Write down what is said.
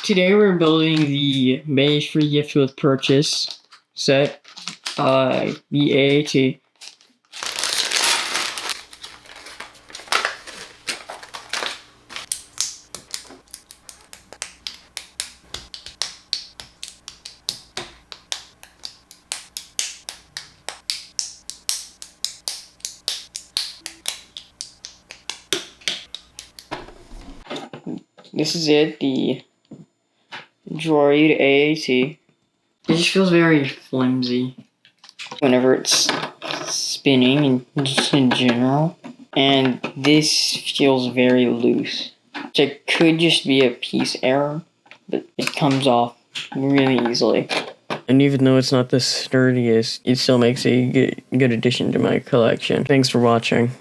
Today we're building the Base Free Gift with Purchase set, the AAT. This is it, the Droid AAT. It just feels very flimsy whenever it's spinning and just in general. And this feels very loose. It could just be a piece error, but it comes off really easily. And even though it's not the sturdiest, it still makes a good addition to my collection. Thanks for watching.